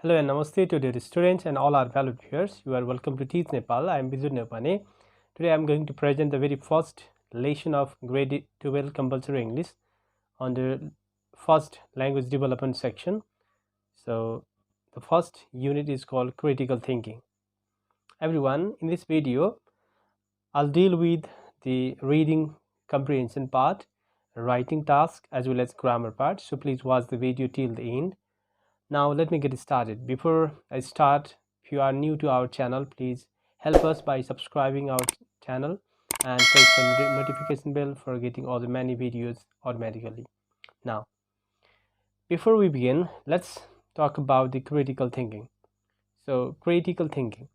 Hello and namaste to dear students and all our valued viewers. You are welcome to Teach Nepal. I am Bijur Nepane. Today I am going to present the very first lesson of grade 12 compulsory English on the first language development section. So the first unit is called critical thinking. Everyone, in this video I'll deal with the reading comprehension part, writing task as well as grammar part. So please watch the video till the end. Now let me get started. Before I start, if you are new to our channel, please help us by subscribing our channel and press the notification bell for getting all the many videos automatically. Now, before we begin, let's talk about the critical thinking. So critical thinking,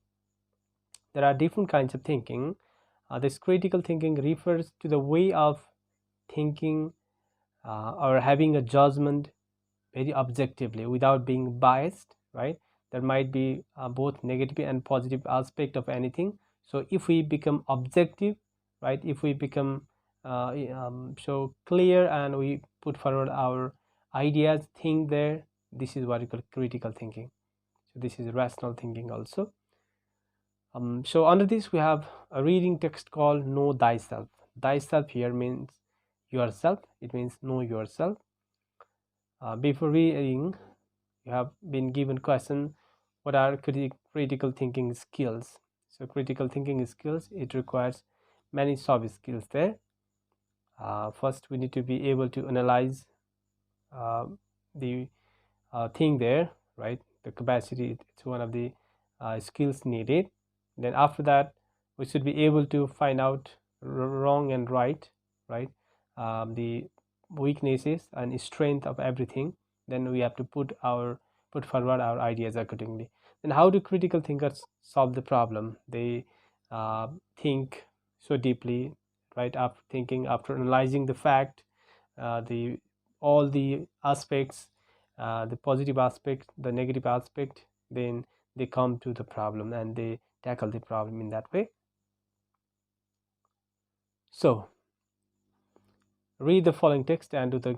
there are different kinds of thinking. This critical thinking refers to the way of thinking or having a judgment very objectively without being biased, right? There might be both negative and positive aspect of anything. So if we become objective, right, if we become so clear and we put forward our ideas, think there, this is what we call critical thinking. So this is rational thinking also. So under this we have a reading text called Know Thyself. Thyself here means yourself. It means know yourself. Before reading, you have been given question, what are critical thinking skills? So critical thinking skills, it requires many soft skills there. First we need to be able to analyze uh, the thing there, right? The capacity, it's one of the skills needed. Then after that we should be able to find out wrong and right, right? The weaknesses and strength of everything. Then we have to put forward our ideas accordingly. Then how do critical thinkers solve the problem? They uh, think so deeply, right? After thinking, after analyzing the fact, the all the aspects, the positive aspect, the negative aspect, then they come to the problem and they tackle the problem in that way. So read the following text and do the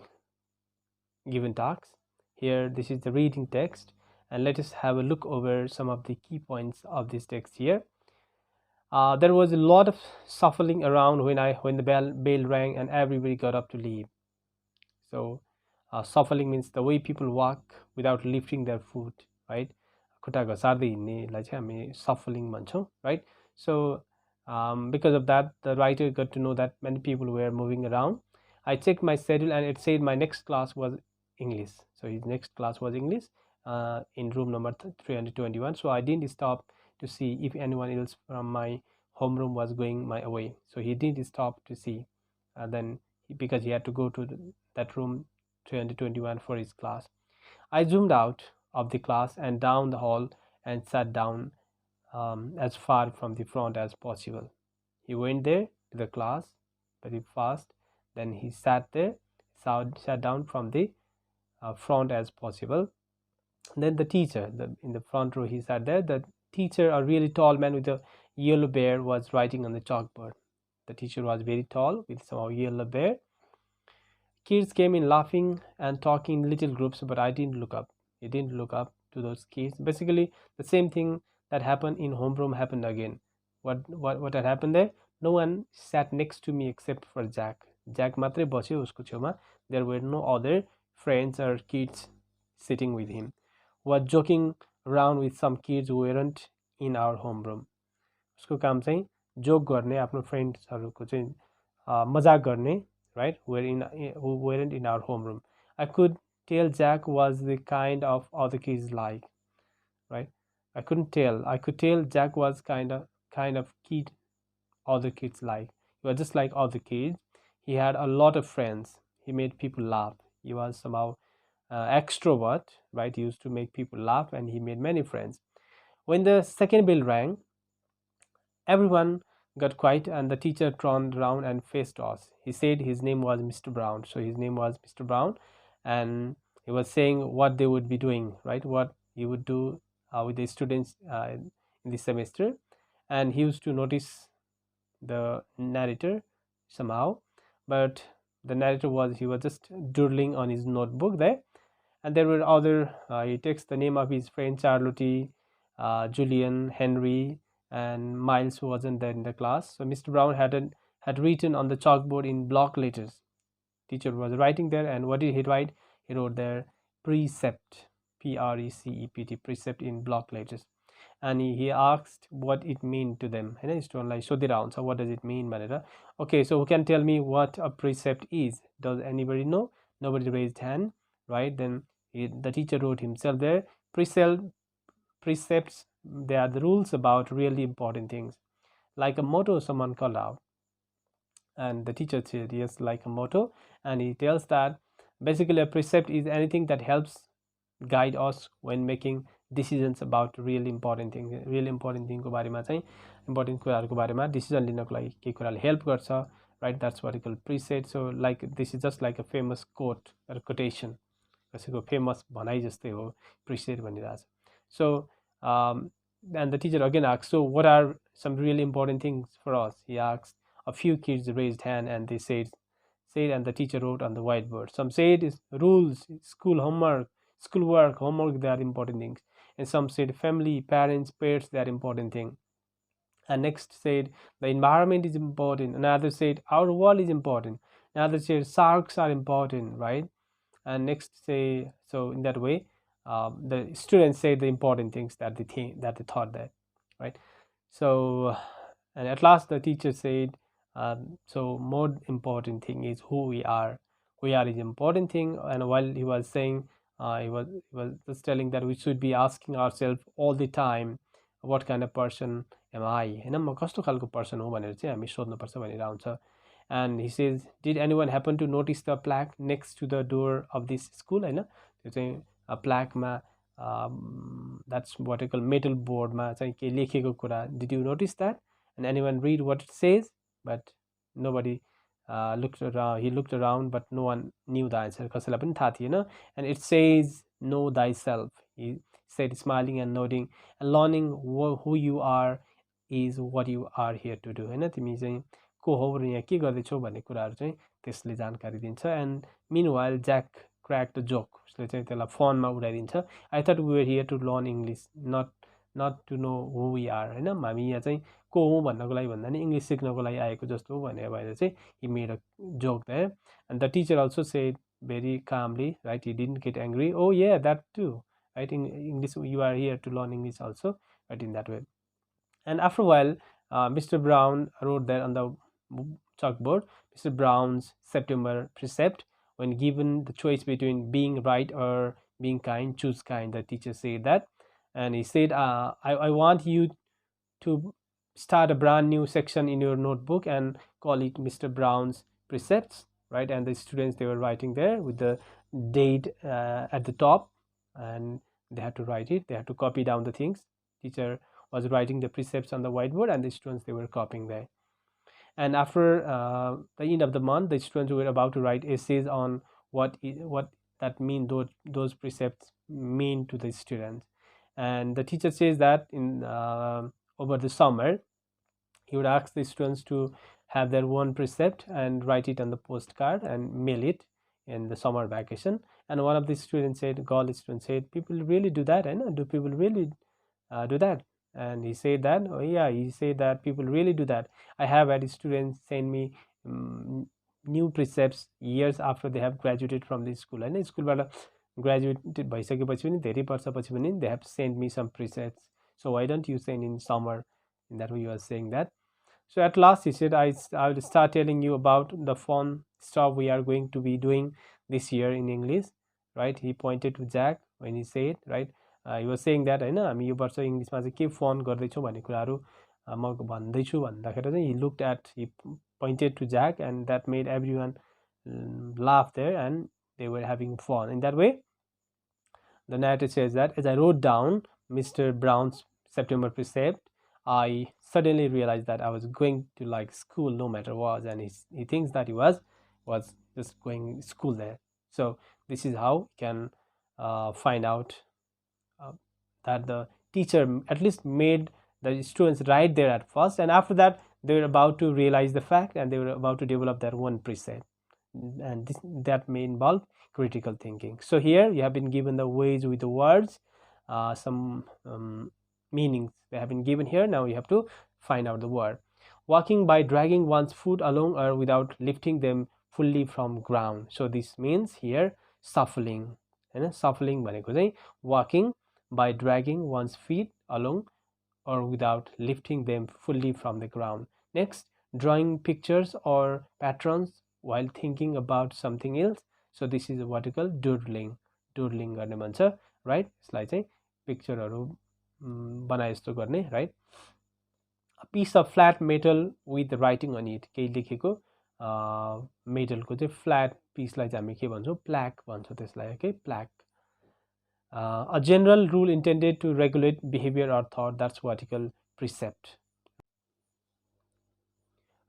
given tasks. Here this is the reading text, and let us have a look over some of the key points of this text here. There was a lot of shuffling around when the bell rang and everybody got up to leave. So shuffling means the way people walk without lifting their foot, right? खुट्टा घसार्दै हिँड्नेलाई चाहिँ हामी shuffling भन्छौँ, right? So because of that, the writer got to know that many people were moving around. I checked my schedule and it said my next class was English. So his next class was English in room number 321. So I didn't stop to see if anyone else from my homeroom was going my way. So he didn't stop to see. Then because he had to go to that room 321 for his class. I zoomed out of the class and down the hall and sat down as far from the front as possible. He went there to the class very fast. Then he sat there, sat down from the front as possible. Then the teacher, in the front row, he sat there. The teacher, a really tall man with a yellow beard, was writing on the chalkboard. The teacher was very tall with some yellow beard. Kids came in laughing and talking in little groups, but I didn't look up. He didn't look up to those kids. Basically, the same thing that happened in homeroom happened again. What had happened there? No one sat next to me except for Jack. Jack matre बस्यो उसको छेउमा. There were no other friends or kids sitting with him. Was joking around with some kids who weren't in our homeroom. उसको काम चाहिँ joke गर्ने आफ्नो फ्रेन्ड्सहरूको चाहिँ मजाक गर्ने, right, who weren't in our homeroom. I could tell Jack was the kind of other kids like, right? I could tell Jack was kind of kid other kids like. He was just like other kids. He had a lot of friends. He made people laugh. He was somehow extrovert, right? He used to make people laugh and he made many friends. When the second bell rang, everyone got quiet and the teacher turned around and faced us. He said his name was Mr. Brown. So his name was Mr. Brown, and he was saying what they would be doing, right? What he would do with the students in this semester. And he used to notice the narrator somehow, but the narrator was, he was just doodling on his notebook there. And there were other, he takes the name of his friend Charlotte, Julian, Henry, and Miles, who wasn't there in the class. So Mr. Brown had written on the chalkboard in block letters. Teacher was writing there, and what did he write? He wrote there precept, Precept, precept in block letters. And he asked what it mean to them. होइन स्टुडेन्टलाई सोधिरहन्छ what does it mean भनेर. Okay, so who can tell me what a precept is? Does anybody know? Nobody raised hand, right? Then the teacher wrote himself there. Precepts, they are the rules about really important things, like a motto someone called out. And the teacher said yes, like a motto. And he tells that basically a precept is anything that helps guide us when making decisions about really important things. Really important thing को बारेमा चाहिँ important कुराहरुको बारेमा decision लिनको लागि के कुराले help गर्छ, right? That's what we call precept. So like this is just like a famous quote or quotation, कसैको famous भनाइ जस्तै हो precept भनिरहेछ. So and the teacher again asks, so what are some really important things for us? He asked. A few kids raised hand and they said, and the teacher wrote on the whiteboard. Some said is rules, schoolwork, homework, they are important things. And some said family, parents, pets, they are important things. And next said the environment is important. Another said our world is important. Another said sharks are important, right? And next say, so in that way, the students say the important things that they thought that, right? So and at last the teacher said, so more important thing is who we are. We are is important thing. And while he was saying, he was just telling that we should be asking ourselves all the time, what kind of person am I? होइन म कस्तो खालको person हो भनेर चाहिँ हामी सोध्नुपर्छ भनेर आउँछ. And he says, did anyone happen to notice the plaque next to the door of this school? होइन त्यो चाहिँ plaqueमा that's what I call metal boardमा चाहिँ के लेखेको कुरा. Did you notice that? And anyone read what it says? But nobody looked around. He looked around, but no one knew the answer. कसैलाई पनि थाहा थिएन. And it says, know thyself. He said, smiling and nodding, and learning who you are is what you are here to do. होइन तिमी चाहिँ को हो र यहाँ के गर्दैछौ भन्ने कुराहरू चाहिँ त्यसले जानकारी दिन्छ. And meanwhile, Jack cracked a joke. उसले चाहिँ त्यसलाई फनमा उडाइदिन्छ. I thought we were here to learn English, not to know who we are. होइन हामी यहाँ चाहिँ को हो भन्नको लागि भन्दा नि इङ्ग्लिस सिक्नको लागि आएको जस्तो हो भनेर भएर चाहिँ he made a joke there. And the teacher also said very calmly, right? He didn't get angry. Oh yeah, that too, right? In English, you are here to learn English also, right? In that way. And after a while, Mr. Brown wrote there on the chalkboard, Mr. Brown's September precept. When given the choice between being right or being kind, choose kind. The teacher said that. And he said, I want you to start a brand new section in your notebook and call it Mr. Brown's precepts, right? And the students, they were writing there with the date at the top, and they had to write it. They had to copy down the things. Teacher was writing the precepts on the whiteboard, and the students, they were copying there. And after the end of the month, the students were about to write essays on what that mean, those precepts mean to the students. And the teacher says that in over the summer, he would ask the students to have their own precept and write it on the postcard and mail it in the summer vacation. And one of the students said, college students said, people really do that, and do people really do that? And he said that, oh yeah, he said that people really do that. I have had students send me new precepts years after they have graduated from this school. And स्कुलबाट graduated भइसकेपछि पनि धेरै वर्षपछि पनि they have sent me some precepts. So why don't you send in summer? In that way you are saying that. So at last he said, I will start telling you about the fun stuff we are going to be doing this year in English, right? He pointed to Jack when he said, right? He was saying that, होइन हामी यो वर्ष इङ्ग्लिसमा चाहिँ के fun गर्दैछौँ भन्ने कुराहरू म भन्दैछु भन्दाखेरि चाहिँ he pointed to Jack, and that made everyone laugh there, and they were having fun. In that way, the narrator says that as I wrote down Mr. Brown's September precept, I suddenly realized that I was going to like school no matter what, and he thinks that he was just going to school there. So this is how you can find out that the teacher at least made the students write there at first, and after that they were about to realize the fact, and they were about to develop their own precept. and that may involve critical thinking. So here you have been given the ways with the words, some meanings they have been given here. Now you have to find out the word. Walking by dragging one's foot along or without lifting them fully from ground. So this means here shuffling. होइन, shuffling भनेको चाहिँ walking by dragging one's feet along or without lifting them fully from the ground. Next, drawing pictures or patterns while thinking about something else. So this is what you call doodling. Doodling गर्ने भन्छ, right? यसलाई चाहिँ पिक्चरहरू बनाए जस्तो गर्ने, right? A piece of flat metal with writing on it. केही लेखेको मेटलको चाहिँ फ्ल्याट पिसलाई चाहिँ हामी के भन्छौँ, प्ल्याक भन्छौँ त्यसलाई, okay? प्ल्याक. A general rule intended to regulate behavior or thought, that's what you call precept.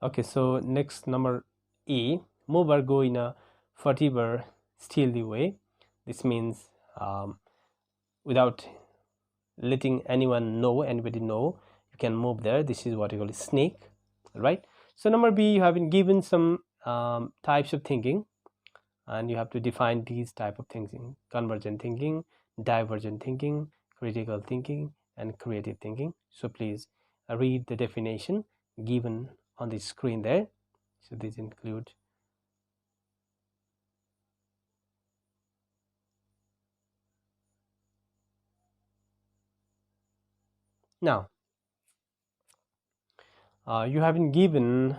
Okay, so next number E, move or go in a furtive or stealthy way. This means without letting anybody know, you can move there. This is what you call a snake, right? So number B, you have been given some types of thinking, and you have to define these type of thinking: convergent thinking, divergent thinking, critical thinking, and creative thinking. So please read the definition given on the screen there. So these include now you have been given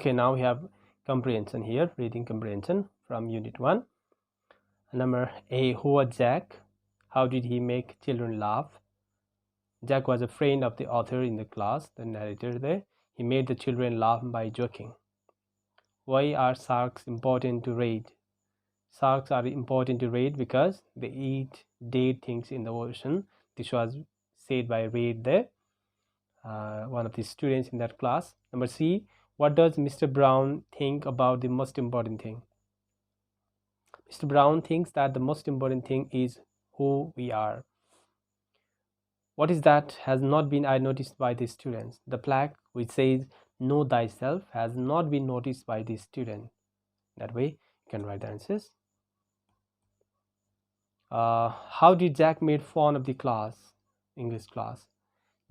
okay, now we have comprehension here, reading comprehension from unit 1. Number A, who was Jack? How did he make children laugh? Jack was a friend of the author in the class, the narrator there. He made the children laugh by joking. Why are sharks important to read? Sharks are important to read because they eat dead things in the ocean. This was said by Reid there, one of the students in that class. Number C, what does Mr. Brown think about the most important thing? Mr. Brown thinks that the most important thing is who we are. What is that has not been noticed by the students? The plaque which says know thyself has not been noticed by the student. That way you can write the answers. How did Jack made fun of the class, English class?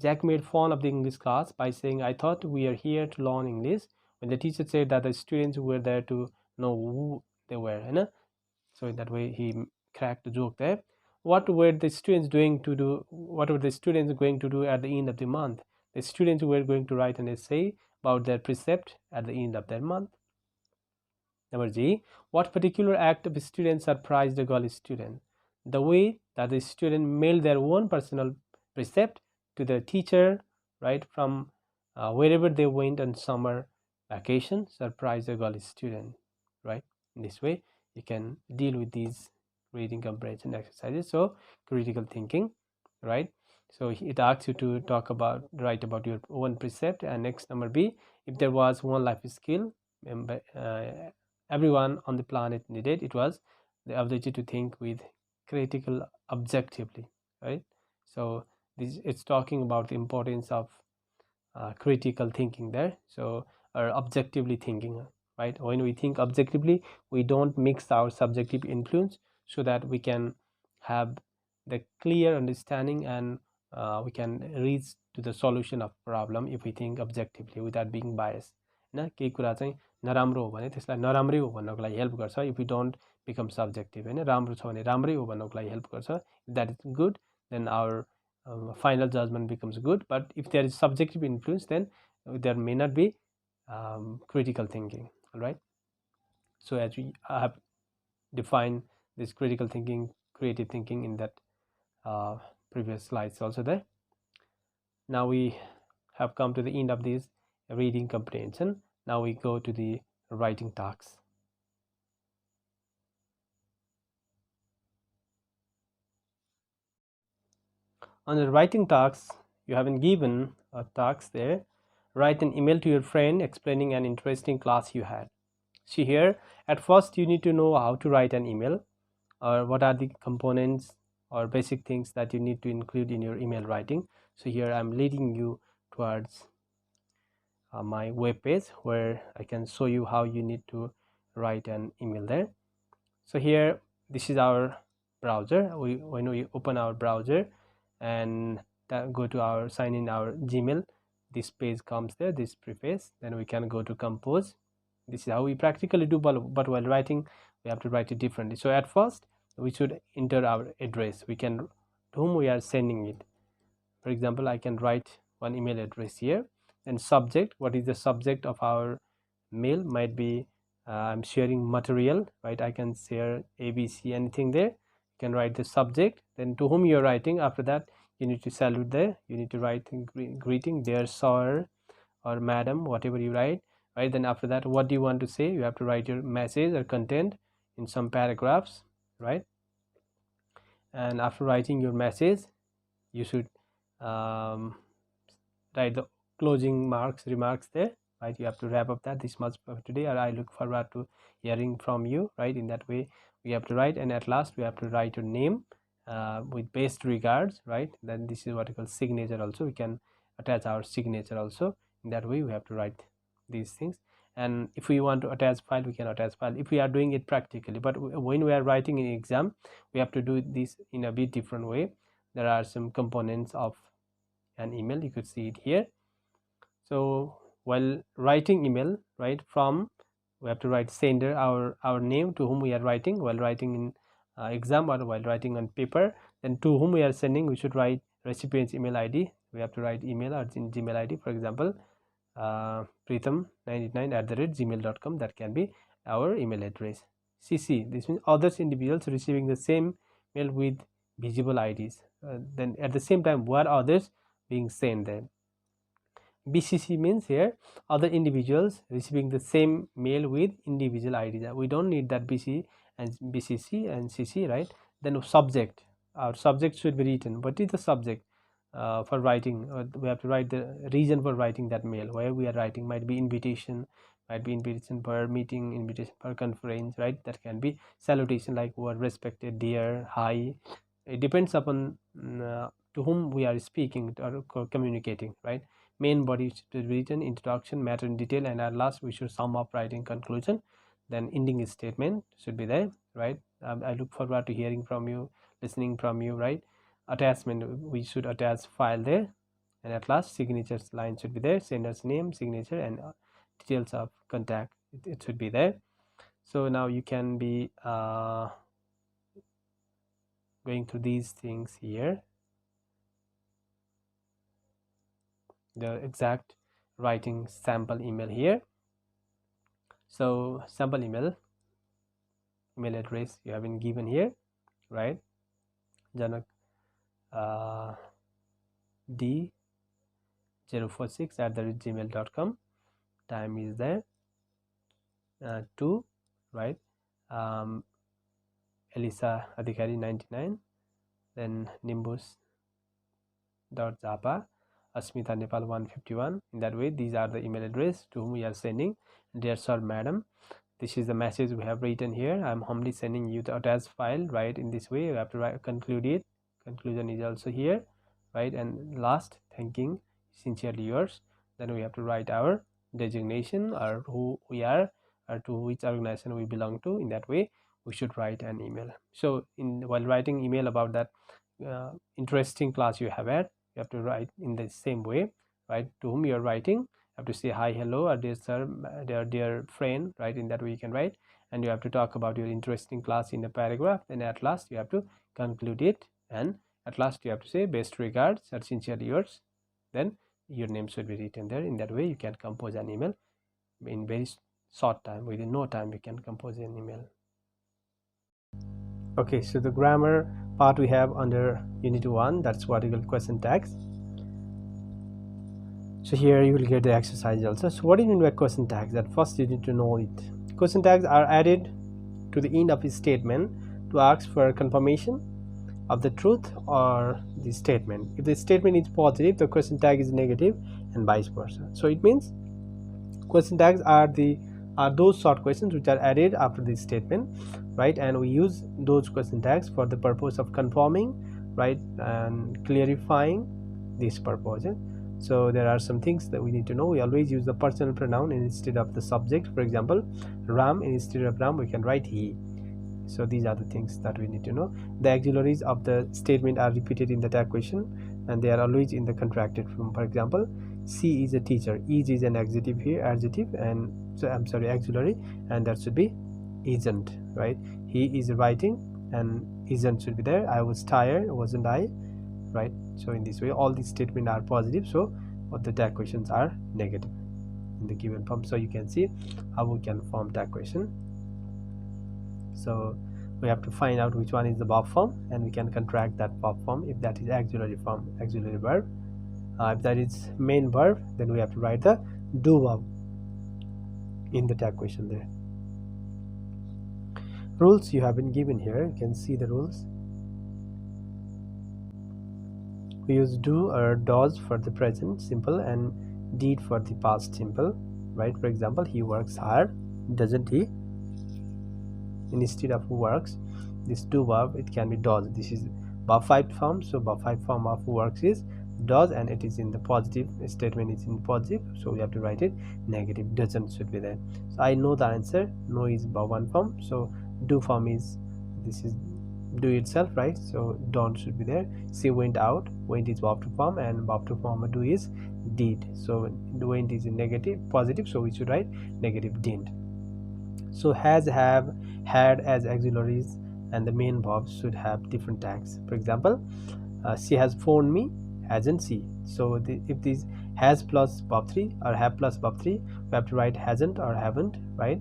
Jack made fun of the English class by saying, I thought we are here to learn English, when the teacher said that the students were there to know who they were. So in that way he crack the joke there. What were the students doing to do? What were the students going to do at the end of the month? The students were going to write an essay about their precept at the end of their month. Number G, what particular act of student surprised the girl student? The way that the student mailed their own personal precept to the teacher, right, from wherever they went on summer vacation, surprised the girl student, right? In this way, you can deal with these reading comprehension exercises. So, critical thinking, right? So it asks you to write about your own precept. And next, number B, if there was one life skill everyone on the planet needed, it was the ability to think with critical objectively, right? So this, it's talking about the importance of critical thinking there. So, or objectively thinking, right? When we think objectively, we don't mix our subjective influence, so that we can have the clear understanding, and we can reach to the solution of problem if we think objectively without being biased. होइन, केही कुरा चाहिँ नराम्रो हो भने त्यसलाई नराम्रै हो भन्नको लागि हेल्प गर्छ if you don't become subjective, होइन, राम्रो छ भने राम्रै हो भन्नको लागि हेल्प गर्छ. That is good, then our final judgment becomes good. But if there is subjective influence, then there may not be critical thinking. All right, so as we have defined this critical thinking, creative thinking in that previous slides also there. Now we have come to the end of this reading comprehension. Now we go to the writing tasks. On the writing tasks, you have been given a task there. Write an email to your friend explaining an interesting class you had. See here, at first you need to know how to write an email, or what are the components or basic things that you need to include in your email writing. So here I'm leading you towards my web page, where I can show you how you need to write an email there. So here, this is our browser. When we open our browser and go to our sign in our Gmail, this page comes there, this preface. Then we can go to compose. This is how we practically do, but while writing we have to write it differently. So at first we should enter our address, we can, to whom we are sending it. For example, I can write one email address here. And subject, what is the subject of our mail? Might be I'm sharing material, right? I can share ABC, anything there. You can write the subject, then to whom you're writing. After that, you need to salute there. You need to write greeting, dear sir or madam, whatever you write, right? Then after that, what do you want to say? You have to write your message or content in some paragraphs, right? And after writing your message, you should write the closing remarks there, right? You have to wrap up that this much for today, or I look forward to hearing from you, right? In that way we have to write. And at last we have to write your name with best regards, right? Then this is what we call signature. Also we can attach our signature also. In that way we have to write these things. And if we want to attach file, we can attach file if we are doing it practically. But when we are writing in exam, we have to do this in a bit different way. There are some components of an email, you could see it here. So while writing email, right, from, we have to write sender, our name, to whom we are writing while writing in exam, or while writing on paper. Then to whom we are sending, we should write recipient's email ID. We have to write email or Gmail ID. For example, Pritham99@gmail.com. that can be our email address. CC, this means others individuals receiving the same mail with visible IDs. Then at the same time, what others being sent there. BCC means here other individuals receiving the same mail with individual IDs. We don't need that BCC and CC, right? Then subject, our subject should be written. What is the subject for writing? We have to write the reason for writing that mail. Where we are writing, might be invitation, might be invitation for meeting, invitation for conference, right? That can be salutation, like word respected, dear, hi. It depends upon to whom we are speaking or communicating, right? Main body should be written, introduction, matter in detail, and at last we should sum up, writing conclusion. Then ending statement should be there, right? I look forward to hearing from you, listening from you, right? Attachment, we should attach file there. And at last, signatures line should be there, sender's name, signature, and details of contact, it should be there. So now you can be going through these things here, the exact writing sample email here. So sample email address you have been given here, right? Janak d046@gmail.com. Time is there 2, right? Elisa Adhikari 99, then Nimbus Zappa, Asmita Nepal 151. In that way, these are the email address to whom we are sending. Dear sir, madam, this is the message we have written here. I am humbly sending you the attached file. Right, in this way you have to write, conclude it. Conclusion is also here, right? And last, thanking sincerely yours. Then we have to write our designation or who we are or to which organization we belong to. In that way we should write an email. So while writing email about that interesting class you have had, you have to write in the same way, right? To whom you are writing, you have to say hi, hello, or dear sir, dear friend, right? In that way you can write, and you have to talk about your interesting class in a paragraph. Then at last you have to conclude it, and at last you have to say best regards or sincerely yours. Then your name should be written there. In that way you can compose an email in very short time. Within no time you can compose an email. Okay, so the grammar part we have under unit 1, that's what you call question tags. So here you will get the exercise also. So what do you mean by question tags? That first you need to know it. Question tags are added to the end of a statement to ask for confirmation of the truth or the statement. If the statement is positive, the question tag is negative, and vice versa. So it means question tags are those short questions which are added after this statement, right? And we use those question tags for the purpose of confirming, right, and clarifying this purpose. So there are some things that we need to know. We always use the personal pronoun instead of the subject. For example, Ram, instead of Ram we can write he. So these are the things that we need to know. The auxiliaries of the statement are repeated in the tag question, and they are always in the contracted form. For example, she is a teacher. Is an adjective here, and so I'm sorry, auxiliary, and that should be isn't, right? He is writing, and isn't should be there. I was tired, wasn't I, right? So in this way all these statements are positive, so the tag questions are negative in the given form. So you can see how we can form tag question. So we have to find out which one is the verb form, and we can contract that verb form. If that is auxiliary form, auxiliary verb. If that is main verb, then we have to write the do verb in the tag question there. Rules you have been given here. You can see the rules. We use do or does for the present simple and did for the past simple, right? For example, he works hard, doesn't he? Instead of who works, this do verb, it can be does. This is verb 5 form, so verb 5 form of who works is does, and it is in the positive statement, is in positive, so we have to write it negative. Doesn't should be there. So I know the answer. No is verb 1 form, so do form is, this is do itself, right? So don't should be there. She went out. Went is verb 2 form, and verb 2 form do is did. So went is in negative, positive, so we should write negative didn't. So has, have, had as auxiliaries, and the main verbs should have different tags. For example, she has phoned me, hasn't she? So if this has plus verb 3 or have plus verb 3, we have to write hasn't or haven't, right?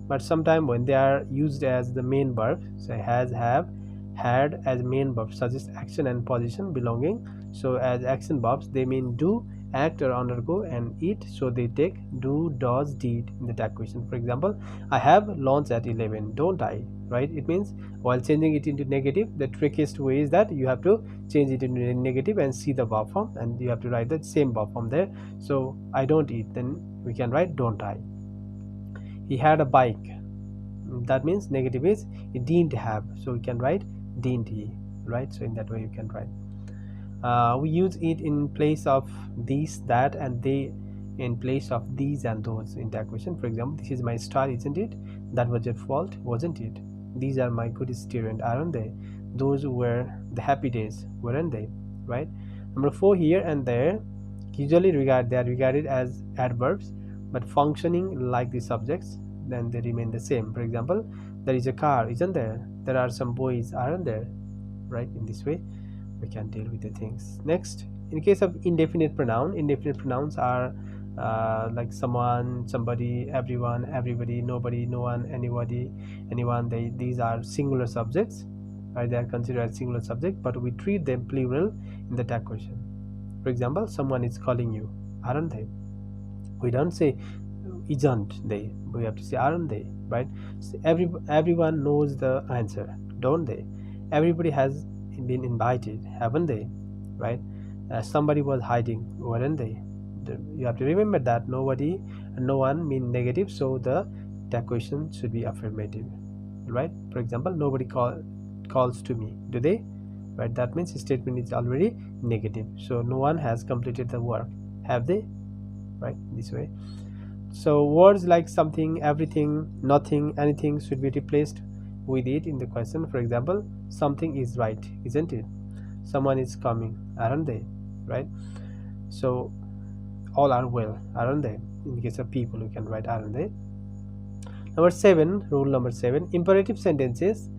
But sometimes when they are used as the main verb, so has, have, had as main verb suggest action and position belonging. So as action verbs they mean do, act or undergo, and eat, so they take do, does, did in the tag question. For example, I have lunch at 11, don't I, right? It means while changing it into negative, the trickiest way is that you have to change it into negative and see the verb form, and you have to write the same verb form there. So I don't eat, then we can write don't I. He had a bike, that means negative is he didn't have, so we can write didn't he, right? So in that way you can write. We use it in place of these, that, and they in place of these and those in that question. For example, this is my star, isn't it? That was your fault, wasn't it? These are my good students, aren't they? Those were the happy days, weren't they, right? Number 4, here and there usually they are regarded as adverbs, but functioning like the subjects, then they remain the same. For example, there is a car, isn't there? There are some boys, aren't there? right? In this way we can deal with the things. Next, in case of indefinite pronouns are like someone, somebody, everyone, everybody, nobody, no one, anybody, anyone. These are singular subjects, right? They are considered as singular subject, but we treat them plural in the tag question. For example, someone is calling you, aren't they? We don't say isn't they, we have to say aren't they, right? So everyone knows the answer, don't they? Everybody has been invited, haven't they, right? Somebody was hiding, weren't they? You have to remember that nobody and no one mean negative, so the question should be affirmative, right? For example, nobody calls to me, do they? Right, that means the statement is already negative, so no one has completed the work, have they? Right, this way. So words like something, everything, nothing, anything should be replaced with it in the question. For example, something is right, isn't it? Someone is coming, aren't they? Right? So all are well, aren't they? In the case of people, we can write aren't they. Number 7, rule number 7, imperative sentences,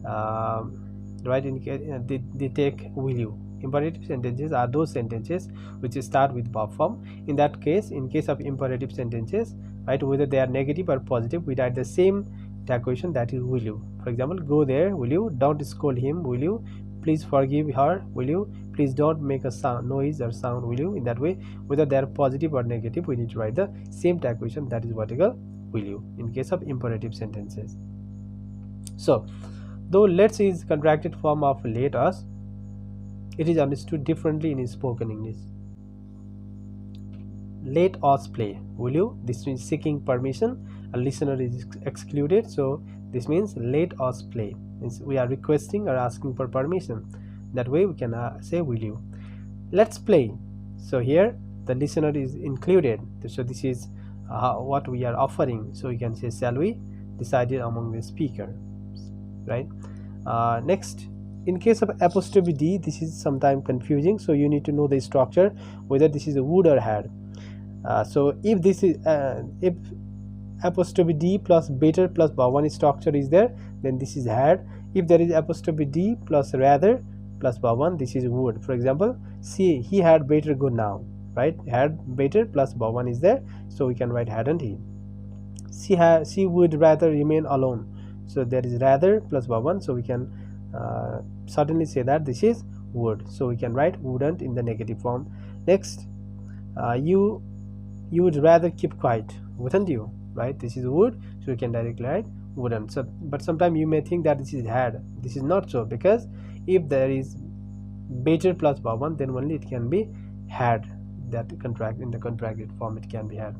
right? They take will you. Imperative sentences are those sentences which start with verb form. In that case, in case of imperative sentences, right, whether they are negative or positive, we write the same tag question, that is will you. For example, go there, will you? Don't scold him, will you? Please forgive her, will you? Please don't make a sound, noise or sound, will you? In that way, whether they are positive or negative, we need to write the same tag question, that is what we call will you, in case of imperative sentences. So though let's is contracted form of let us, it is understood differently in spoken English. Let us play, will you? This means seeking permission. A listener is excluded, so this means let us play. Means we are requesting or asking for permission. That way we can say will you. Let's play. So here the listener is included. So this is what we are offering. So we can say shall we, decided among the speaker, right? Next, in case of apostrophe D, this is sometimes confusing, so you need to know the structure, whether this is a would or had. So if this is if apostrophe D plus better plus one structure is there, then this is had. If there is apostrophe D plus rather plus one, this is would. For example, see, he had better go now, right? Had better plus one is there, so we can write hadn't he. She would rather remain alone, so there is rather plus one, so we can certainly say that this is would, so we can write wouldn't in the negative form. Next, you would rather keep quiet, wouldn't you, right? This is would, so we can directly write wouldn't. So but sometimes you may think that this is had. This is not so, because if there is better plus one, then only it can be had. That contract in the contracted form it can be had.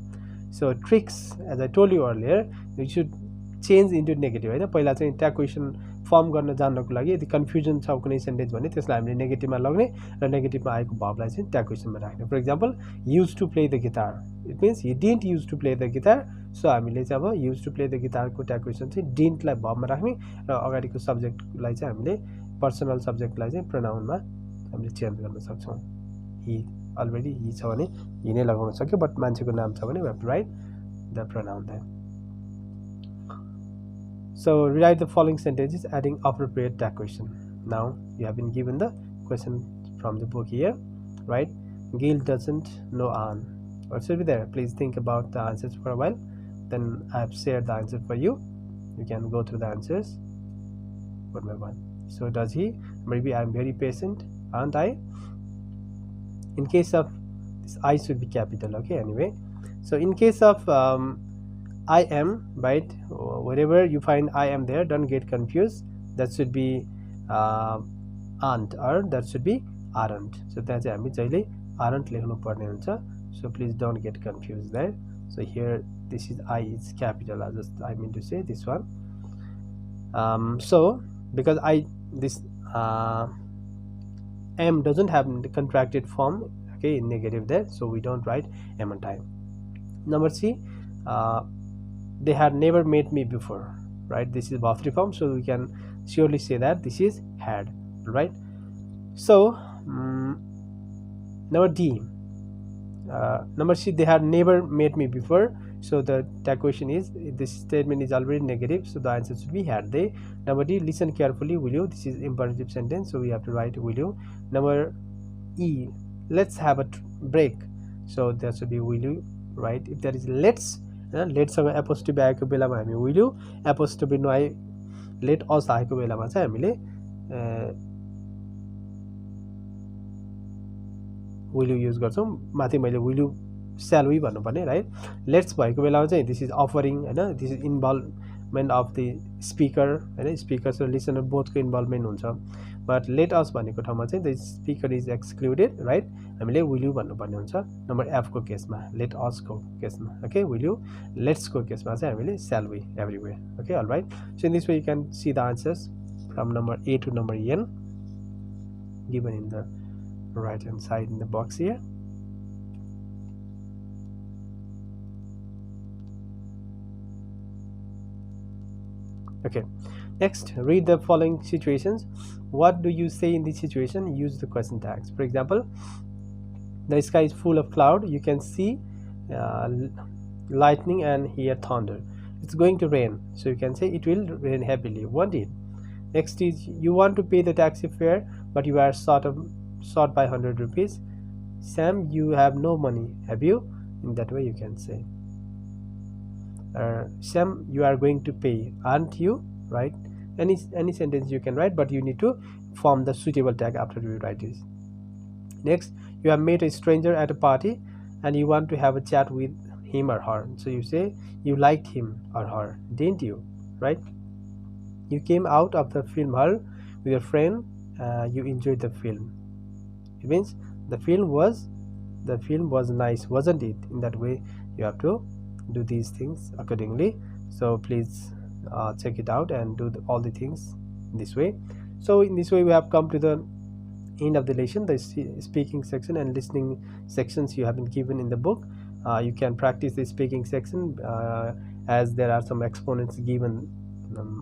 So tricks, as I told you earlier, you should change into negative, होइन? पहिला चाहिँ tag question firm गर्न जान्नको लागि यदि confusion छ कुनै sentence भने त्यसलाई हामीले नेगेटिभमा लग्ने र नेगेटिभमा आएको भावलाई चाहिँ ट्याग क्वेसनमा राख्ने. For example, use to play the guitar, it means he didn't use to play the guitar. So हामीले चाहिँ अब युज टु प्ले द गिटारको ट्याग क्वेसन चाहिँ डिन्टलाई भावमा राख्ने र अगाडिको सब्जेक्टलाई चाहिँ हामीले पर्सनल सब्जेक्टलाई चाहिँ प्रोनाउनमा हामीले चेन्ज गर्न सक्छौँ. हि अलरेडी हि छ भने हि नै लगाउन सक्यो, बट मान्छेको नाम छ भने we have to write the pronoun there. So rewrite the following sentences adding appropriate tag question. Now you have been given the question from the book here, right? Gil doesn't know Anne. What should be there? Please think about the answers for a while. Then I have shared the answer for you. You can go through the answers one by one. So does he? Maybe I'm very patient, aren't I? In case of this, I should be capital. Okay. Anyway, so in case of I am, right, wherever you find I am there, don't get confused. That should be aren't, or that should be aren't. So that's हामी जहिले aren't लेख्नु पर्ने हुन्छ. So please don't get confused there. So here this is I is capital. I mean to say this one. So because this am doesn't have the contracted form, okay, in negative there, so we don't write am on time. Number C, they had never met me before, right? This is verb 3 form, so we can surely say that this is had, right? So number D, Number C, they had never met me before. So the tag question is, this statement is already negative, so the answer should be had they. Number D, listen carefully, will you? This is imperative sentence, so we have to write will you. Number E, let's have a break, so that should be will you, right? If there is let's सँग apostrophe आएको बेलामा हामी will you, apostrophe नआई let us आएको बेलामा चाहिँ हामीले will you use गर्छौँ. माथि मैले will you shall we भन्नुपर्ने, राइट. लेट्स भएको बेलामा चाहिँ दिस इज अफरिङ होइन, this is involvement of the speaker होइन, स्पिकर र लिसनर बोथको इन्भल्भमेन्ट हुन्छ. बट लेट अस भनेको ठाउँमा चाहिँ the speaker is excluded, right. हामीले विल यु भन्नुपर्ने हुन्छ नम्बर एफको केसमा, लेट असको केसमा. Okay, will you. लेट्सको केसमा चाहिँ हामीले shall we everywhere. Okay, all right. So in this way you can see the answers from number A to number N given in the right hand side in the box here. Okay, next, read the following situations. What do you say in this situation? Use the question tags. For example, the sky is full of cloud. You can see lightning and hear thunder. It's going to rain, so you can say it will rain heavily, won't it? Next is, you want to pay the taxi fare, but you are short by 100 rupees. Sam, you have no money, have you? In that way you can say, Sam, you are going to pay, aren't you? Right? Any sentence you can write, but you need to form the suitable tag after you write this. Next, you have met a stranger at a party and you want to have a chat with him or her, so you say you liked him or her, didn't you? Right? You came out of the film hall with your friend. You enjoyed the film. It means the film was nice, wasn't it? In that way you have to do these things accordingly. So please check it out and do all the things this way. So in this way we have come to the end of the lesson. The speaking section and listening sections you have been given in the book. You can practice the speaking section as there are some exponents given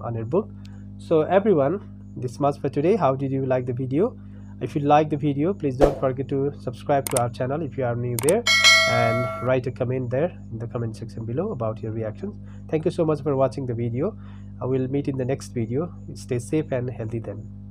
on your book. So everyone, this much for today. How did you like the video? If you like the video, please don't forget to subscribe to our channel if you are new there, and write a comment there in the comment section below about your reactions. Thank you so much for watching the video. I will meet in the next video. Stay safe and healthy then.